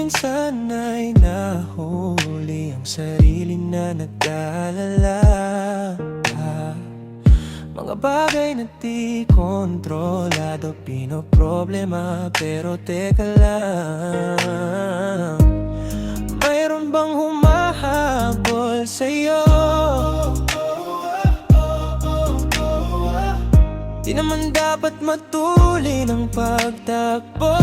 minsan ay nahuli ang sarili na nag-aalala. Mga bagay na di kontrolado, pinoproblema, pero teka lang, mayroon bang humahabol sa'yo? Di naman dapat matuli ng pagtakbo.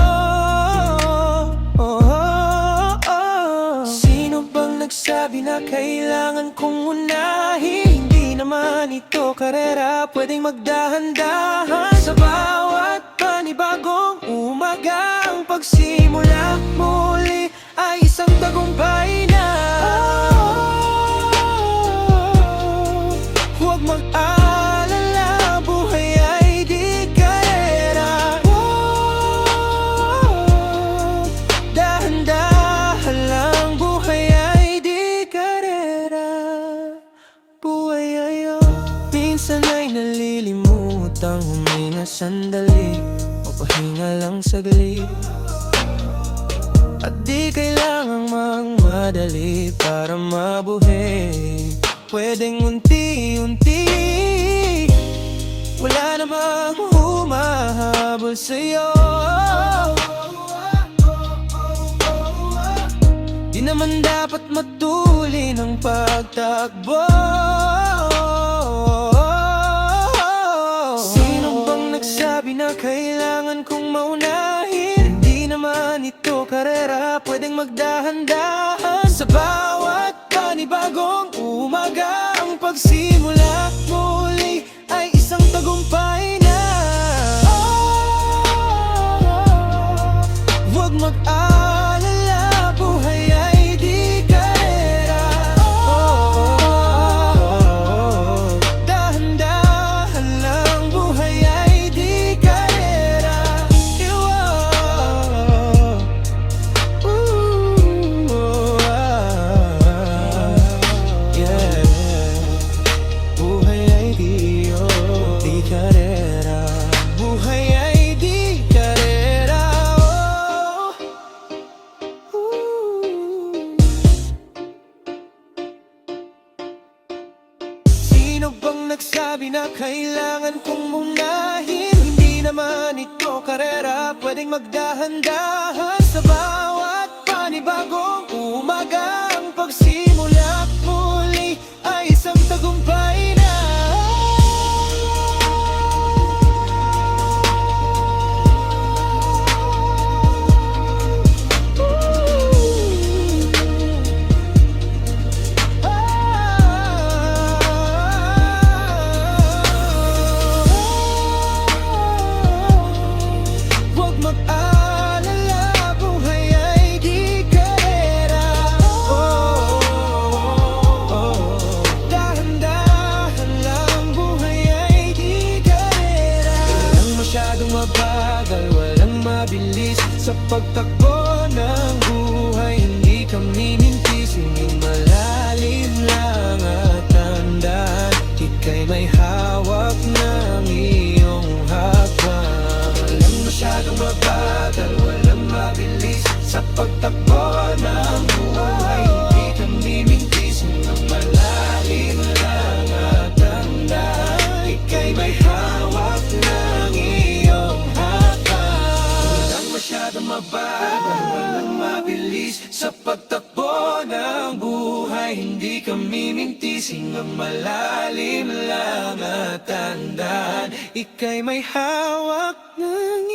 Sino bang nagsabi na kailangan kong unahin? Hindi naman ito karera, pwedeng magdahan-dahan. Sa bawat panibagong umaga, ang pagsimula muli ay isang tagumpay na. Huwag mag-alala, buhay ay di karera. Dahan-dahan lang, buhay ay di karera. Buhay ay minsan ay nalilimutang huminga sandali, mapahinga lang saglit. At di kailangang magmadali para mabuhay, pwedeng unti-unti. Wala namang humahabol sa'yo. Di naman dapat matuli ng pagtakbo. Sino bang nagsabi na kailangan kong maunahin? Hindi naman ito karera, pwedeng magdahan-dahan. Sa bawat panibagong umaga, ang pagsimula muli ay isang tagumpay na. Huwag mag-alala, buhay ay di karera. Dahan-dahan lang, buhay ay di karera. Yeah. Buhay ay di karera. Buhay ay di karera. Sino bang nagsabi na kailangan kong munahin? Hindi naman ito karera, pwedeng magdahan-dahan. Sa bawat panibagong umaga, ang pagsimula muli ay isang tagumpay na. Huwag mag-alala, buhay ay di karera. Dahan-dahan lang, buhay ay di karera. Walang masyadong mabagal, walang mabilis sa pagtakbo ng buhay. Hindi kami mintisin, yung malalim lang at tandaan, ika'y may hawak ng iyong hakbang. Walang masyadong mabagal, walang mabilis sa pagtakbo ng buhay. Hindi kami mintisin, yung malalim lang at tandaan, ika'y may hawak ng iyong hakbang. Walang masyadong mabagal, walang mabilis sa pagtakbo ng buhay. Hindi kami mintising, ang malalim lang at tandaan, ika'y may hawak ng